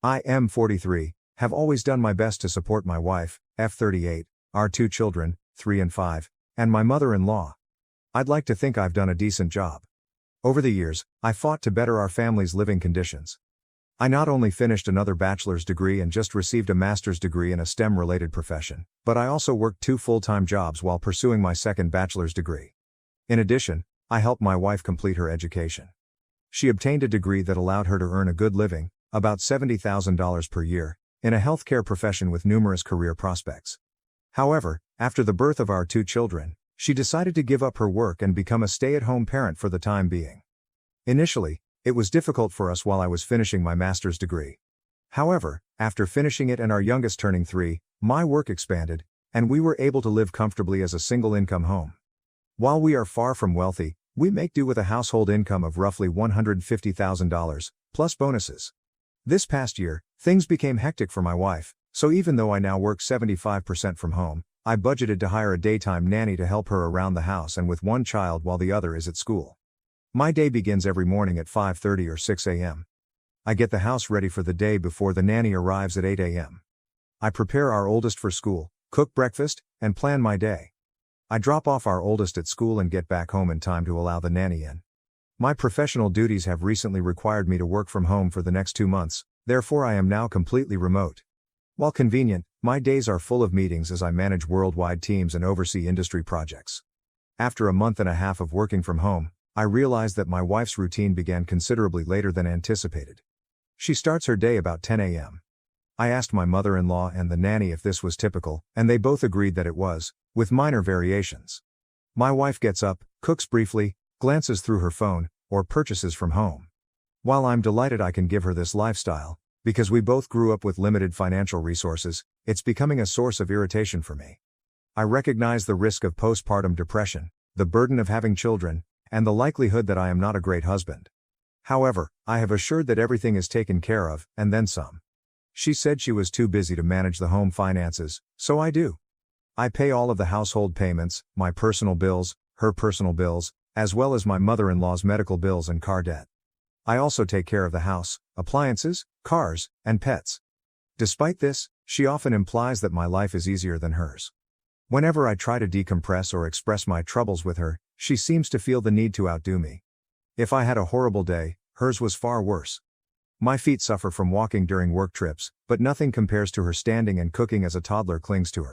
I am 43, have always done my best to support my wife, F38, our 2 children, 3 and 5, and my mother-in-law. I'd like to think I've done a decent job. Over the years, I fought to better our family's living conditions. I not only finished another bachelor's degree and just received a master's degree in a STEM-related profession, but I also worked 2 full-time jobs while pursuing my second bachelor's degree. In addition, I helped my wife complete her education. She obtained a degree that allowed her to earn a good living, about $70,000 per year, in a healthcare profession with numerous career prospects. However, after the birth of our 2 children, she decided to give up her work and become a stay-at-home parent for the time being. Initially, it was difficult for us while I was finishing my master's degree. However, after finishing it and our youngest turning 3, my work expanded, and we were able to live comfortably as a single-income home. While we are far from wealthy, we make do with a household income of roughly $150,000, plus bonuses. This past year, things became hectic for my wife, so even though I now work 75% from home, I budgeted to hire a daytime nanny to help her around the house and with one child while the other is at school. My day begins every morning at 5:30 or 6 a.m. I get the house ready for the day before the nanny arrives at 8 a.m. I prepare our oldest for school, cook breakfast, and plan my day. I drop off our oldest at school and get back home in time to allow the nanny in. My professional duties have recently required me to work from home for the next 2 months, therefore I am now completely remote. While convenient, my days are full of meetings as I manage worldwide teams and oversee industry projects. After a month and a half of working from home, I realized that my wife's routine began considerably later than anticipated. She starts her day about 10 a.m. I asked my mother-in-law and the nanny if this was typical, and they both agreed that it was, with minor variations. My wife gets up, cooks briefly, glances through her phone, or purchases from home. While I'm delighted I can give her this lifestyle, because we both grew up with limited financial resources, it's becoming a source of irritation for me. I recognize the risk of postpartum depression, the burden of having children, and the likelihood that I am not a great husband. However, I have assured that everything is taken care of, and then some. She said she was too busy to manage the home finances, so I do. I pay all of the household payments, my personal bills, her personal bills, as well as my mother-in-law's medical bills and car debt. I also take care of the house, appliances, cars, and pets. Despite this, she often implies that my life is easier than hers. Whenever I try to decompress or express my troubles with her, she seems to feel the need to outdo me. If I had a horrible day, hers was far worse. My feet suffer from walking during work trips, but nothing compares to her standing and cooking as a toddler clings to her.